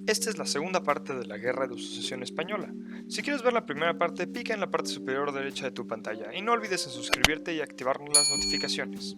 Esta es la segunda parte de la Guerra de Sucesión Española. Si quieres ver la primera parte, pica en la parte superior derecha de tu pantalla y no olvides en suscribirte y activar las notificaciones.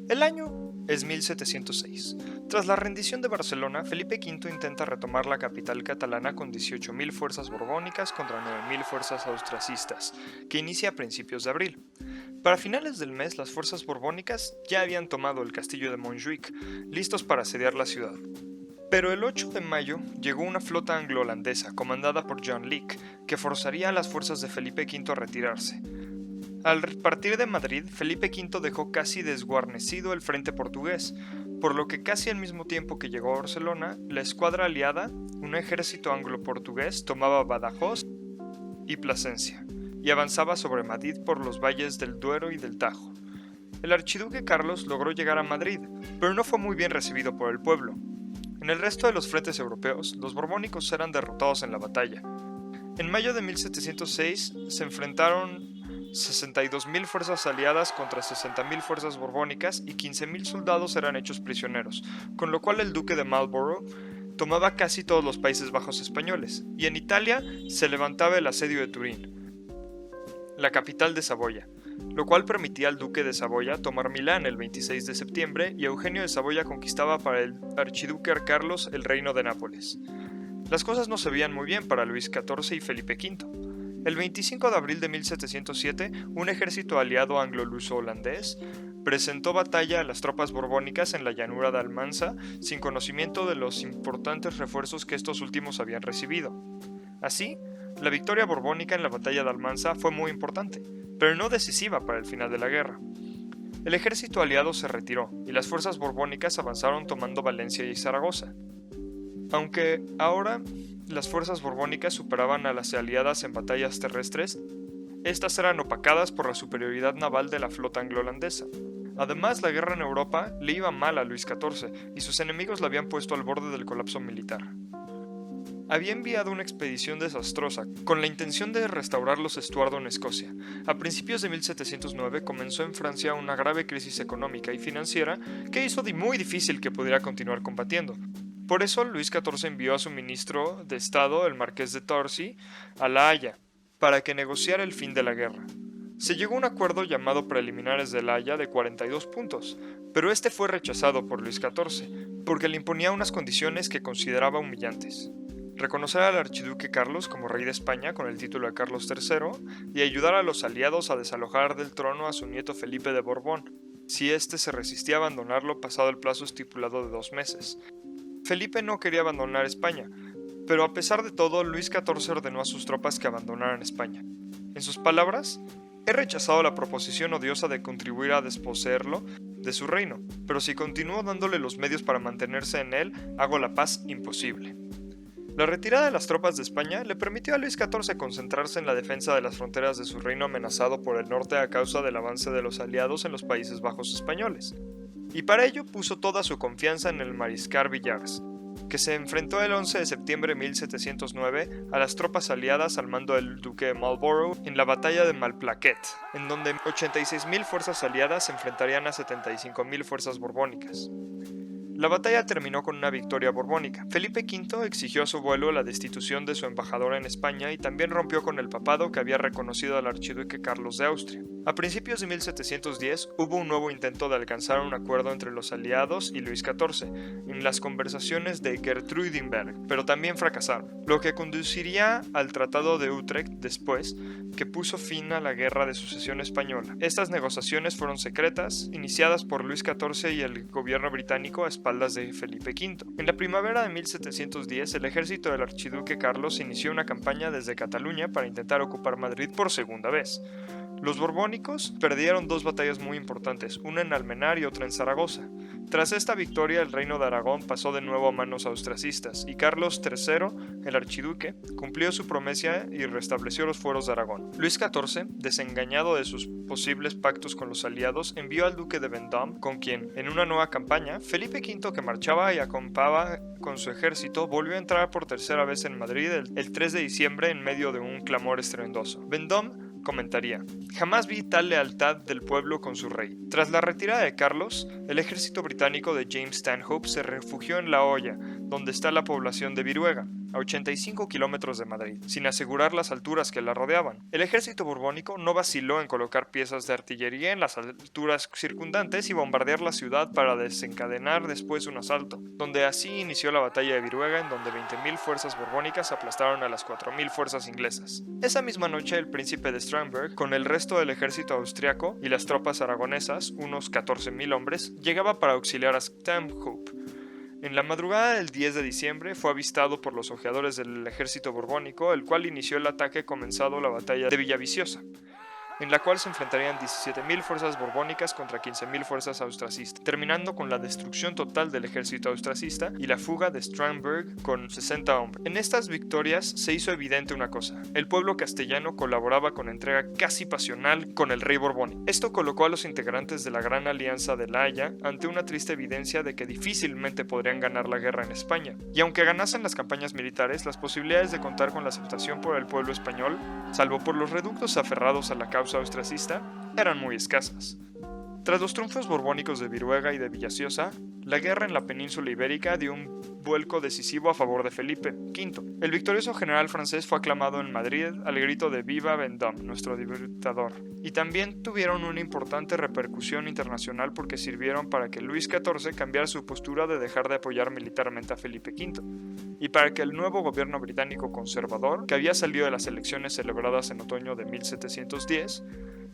El año es 1706. Tras la rendición de Barcelona, Felipe V intenta retomar la capital catalana con 18.000 fuerzas borbónicas contra 9.000 fuerzas austracistas, que inicia a principios de abril. Para finales del mes, las fuerzas borbónicas ya habían tomado el castillo de Montjuic, listos para asediar la ciudad. Pero el 8 de mayo llegó una flota anglo-holandesa comandada por John Leake, que forzaría a las fuerzas de Felipe V a retirarse. Al partir de Madrid, Felipe V dejó casi desguarnecido el frente portugués, por lo que casi al mismo tiempo que llegó a Barcelona, la escuadra aliada, un ejército anglo-portugués, tomaba Badajoz y Plasencia, y avanzaba sobre Madrid por los valles del Duero y del Tajo. El archiduque Carlos logró llegar a Madrid, pero no fue muy bien recibido por el pueblo. En el resto de los frentes europeos, los borbónicos eran derrotados en la batalla. En mayo de 1706 se enfrentaron 62.000 fuerzas aliadas contra 60.000 fuerzas borbónicas y 15.000 soldados eran hechos prisioneros, con lo cual el duque de Marlborough tomaba casi todos los Países Bajos españoles, y en Italia se levantaba el asedio de Turín, la capital de Saboya, lo cual permitía al duque de Saboya tomar Milán el 26 de septiembre y Eugenio de Saboya conquistaba para el archiduque Carlos el reino de Nápoles. Las cosas no se veían muy bien para Luis XIV y Felipe V. El 25 de abril de 1707, un ejército aliado anglo-luso-holandés presentó batalla a las tropas borbónicas en la llanura de Almansa sin conocimiento de los importantes refuerzos que estos últimos habían recibido. Así, la victoria borbónica en la batalla de Almansa fue muy importante, pero no decisiva para el final de la guerra. El ejército aliado se retiró y las fuerzas borbónicas avanzaron tomando Valencia y Zaragoza. Aunque ahora las fuerzas borbónicas superaban a las aliadas en batallas terrestres, estas eran opacadas por la superioridad naval de la flota anglo-holandesa. Además, la guerra en Europa le iba mal a Luis XIV y sus enemigos la habían puesto al borde del colapso militar. Había enviado una expedición desastrosa con la intención de restaurar los Estuardo en Escocia. A principios de 1709 comenzó en Francia una grave crisis económica y financiera que hizo muy difícil que pudiera continuar combatiendo. Por eso Luis XIV envió a su ministro de Estado, el marqués de Torcy, a La Haya, para que negociara el fin de la guerra. Se llegó a un acuerdo llamado Preliminares de La Haya de 42 puntos, pero este fue rechazado por Luis XIV, porque le imponía unas condiciones que consideraba humillantes. Reconocer al archiduque Carlos como rey de España con el título de Carlos III y ayudar a los aliados a desalojar del trono a su nieto Felipe de Borbón, si éste se resistía a abandonarlo pasado el plazo estipulado de 2 meses. Felipe no quería abandonar España, pero a pesar de todo, Luis XIV ordenó a sus tropas que abandonaran España. En sus palabras, he rechazado la proposición odiosa de contribuir a desposeerlo de su reino, pero si continúo dándole los medios para mantenerse en él, hago la paz imposible. La retirada de las tropas de España le permitió a Luis XIV concentrarse en la defensa de las fronteras de su reino amenazado por el norte a causa del avance de los aliados en los Países Bajos españoles. Y para ello puso toda su confianza en el mariscal Villars, que se enfrentó el 11 de septiembre de 1709 a las tropas aliadas al mando del duque de Marlborough en la batalla de Malplaquet, en donde 86.000 fuerzas aliadas se enfrentarían a 75.000 fuerzas borbónicas. La batalla terminó con una victoria borbónica. Felipe V exigió a su abuelo la destitución de su embajador en España y también rompió con el papado que había reconocido al archiduque Carlos de Austria. A principios de 1710 hubo un nuevo intento de alcanzar un acuerdo entre los aliados y Luis XIV en las conversaciones de Gertruydenberg, pero también fracasaron, lo que conduciría al Tratado de Utrecht después, que puso fin a la Guerra de Sucesión Española. Estas negociaciones fueron secretas, iniciadas por Luis XIV y el gobierno británico a espaldas de Felipe V. En la primavera de 1710, el ejército del archiduque Carlos inició una campaña desde Cataluña para intentar ocupar Madrid por segunda vez. Los borbónicos perdieron 2 batallas muy importantes, una en Almenar y otra en Zaragoza. Tras esta victoria, el reino de Aragón pasó de nuevo a manos austracistas, y Carlos III, el archiduque, cumplió su promesa y restableció los fueros de Aragón. Luis XIV, desengañado de sus posibles pactos con los aliados, envió al duque de Vendôme, con quien, en una nueva campaña, Felipe V, que marchaba y acompañaba con su ejército, volvió a entrar por tercera vez en Madrid el 3 de diciembre en medio de un clamor estruendoso. Vendôme comentaría: jamás vi tal lealtad del pueblo con su rey. Tras la retirada de Carlos, el ejército británico de James Stanhope se refugió en La Hoya, donde está la población de Viruega, a 85 kilómetros de Madrid, sin asegurar las alturas que la rodeaban. El ejército borbónico no vaciló en colocar piezas de artillería en las alturas circundantes y bombardear la ciudad para desencadenar después un asalto, donde así inició la batalla de Viruega, en donde 20.000 fuerzas borbónicas aplastaron a las 4.000 fuerzas inglesas. Esa misma noche el príncipe de Starnberg, con el resto del ejército austriaco y las tropas aragonesas, unos 14.000 hombres, llegaba para auxiliar a Stanhope. En la madrugada del 10 de diciembre fue avistado por los ojeadores del ejército borbónico, el cual inició el ataque comenzado la batalla de Villaviciosa, en la cual se enfrentarían 17.000 fuerzas borbónicas contra 15.000 fuerzas austracistas, terminando con la destrucción total del ejército austracista y la fuga de Starnberg con 60 hombres. En estas victorias se hizo evidente una cosa: el pueblo castellano colaboraba con entrega casi pasional con el rey borbónico. Esto colocó a los integrantes de la Gran Alianza de La Haya ante una triste evidencia de que difícilmente podrían ganar la guerra en España, y aunque ganasen las campañas militares, las posibilidades de contar con la aceptación por el pueblo español, salvo por los reductos aferrados a la causa austracista, eran muy escasas. Tras los triunfos borbónicos de Viruega y de Villaviciosa, la guerra en la península ibérica dio un vuelco decisivo a favor de Felipe V. El victorioso general francés fue aclamado en Madrid al grito de Viva Vendôme, nuestro libertador, y también tuvieron una importante repercusión internacional porque sirvieron para que Luis XIV cambiara su postura de dejar de apoyar militarmente a Felipe V, y para que el nuevo gobierno británico conservador, que había salido de las elecciones celebradas en otoño de 1710,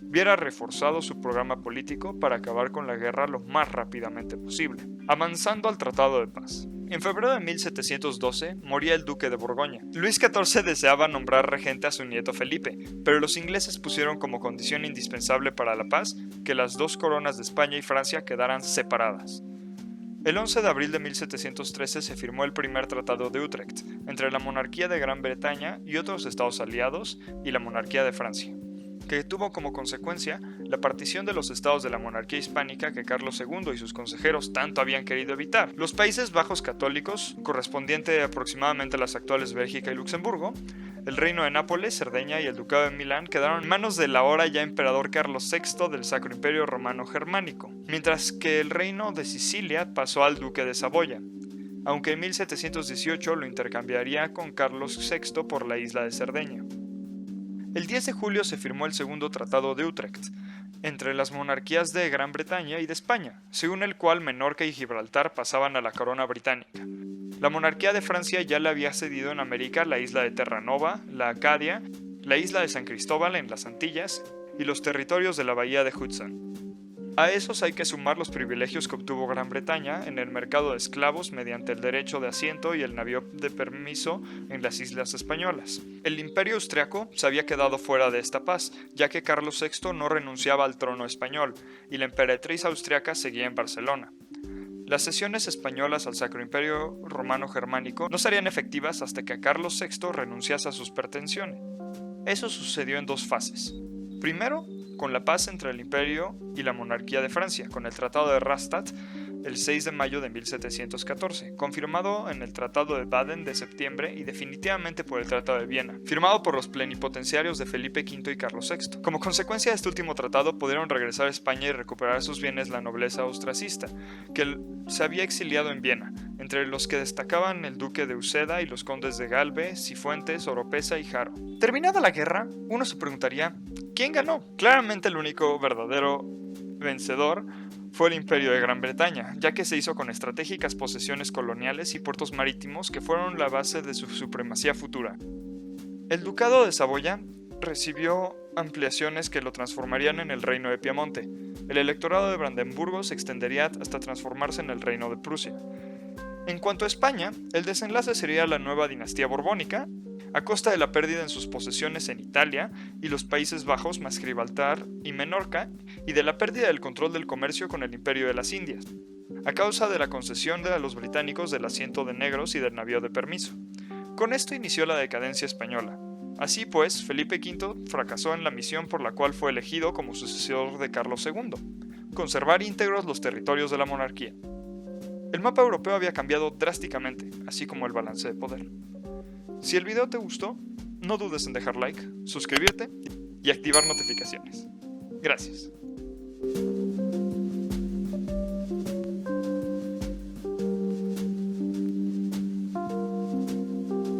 viera reforzado su programa político para acabar con la guerra lo más rápidamente posible, avanzando al Tratado de Paz. En febrero de 1712 moría el duque de Borgoña. Luis XIV deseaba nombrar regente a su nieto Felipe, pero los ingleses pusieron como condición indispensable para la paz que las dos coronas de España y Francia quedaran separadas. El 11 de abril de 1713 se firmó el primer Tratado de Utrecht entre la monarquía de Gran Bretaña y otros estados aliados y la monarquía de Francia, que tuvo como consecuencia la partición de los estados de la monarquía hispánica que Carlos II y sus consejeros tanto habían querido evitar. Los Países Bajos católicos, correspondiente aproximadamente a las actuales Bélgica y Luxemburgo, el reino de Nápoles, Cerdeña y el ducado de Milán quedaron en manos del ahora ya emperador Carlos VI del Sacro Imperio Romano Germánico, mientras que el reino de Sicilia pasó al duque de Saboya, aunque en 1718 lo intercambiaría con Carlos VI por la isla de Cerdeña. El 10 de julio se firmó el segundo Tratado de Utrecht entre las monarquías de Gran Bretaña y de España, según el cual Menorca y Gibraltar pasaban a la corona británica. La monarquía de Francia ya le había cedido en América la isla de Terranova, la Acadia, la isla de San Cristóbal en las Antillas y los territorios de la bahía de Hudson. A esos hay que sumar los privilegios que obtuvo Gran Bretaña en el mercado de esclavos mediante el derecho de asiento y el navío de permiso en las islas españolas. El imperio austriaco se había quedado fuera de esta paz, ya que Carlos VI no renunciaba al trono español y la emperatriz austriaca seguía en Barcelona. Las cesiones españolas al Sacro Imperio Romano Germánico no serían efectivas hasta que Carlos VI renunciase a sus pretensiones. Eso sucedió en dos fases. Primero, con la paz entre el imperio y la monarquía de Francia, con el Tratado de Rastatt el 6 de mayo de 1714, confirmado en el Tratado de Baden de septiembre y definitivamente por el Tratado de Viena, firmado por los plenipotenciarios de Felipe V y Carlos VI. Como consecuencia de este último tratado pudieron regresar a España y recuperar sus bienes la nobleza austracista, que se había exiliado en Viena, entre los que destacaban el duque de Uceda y los condes de Galve, Cifuentes, Oropesa y Jaro. Terminada la guerra, uno se preguntaría, ¿quién ganó? Claramente el único verdadero vencedor fue el Imperio de Gran Bretaña, ya que se hizo con estratégicas posesiones coloniales y puertos marítimos que fueron la base de su supremacía futura. El Ducado de Saboya recibió ampliaciones que lo transformarían en el Reino de Piamonte. El electorado de Brandenburgo se extendería hasta transformarse en el Reino de Prusia. En cuanto a España, el desenlace sería la nueva dinastía borbónica, a costa de la pérdida en sus posesiones en Italia y los Países Bajos más Gibraltar y Menorca, y de la pérdida del control del comercio con el Imperio de las Indias, a causa de la concesión a los británicos del asiento de negros y del navío de permiso. Con esto inició la decadencia española. Así pues, Felipe V fracasó en la misión por la cual fue elegido como sucesor de Carlos II, conservar íntegros los territorios de la monarquía. El mapa europeo había cambiado drásticamente, así como el balance de poder. Si el video te gustó, no dudes en dejar like, suscribirte y activar notificaciones. Gracias.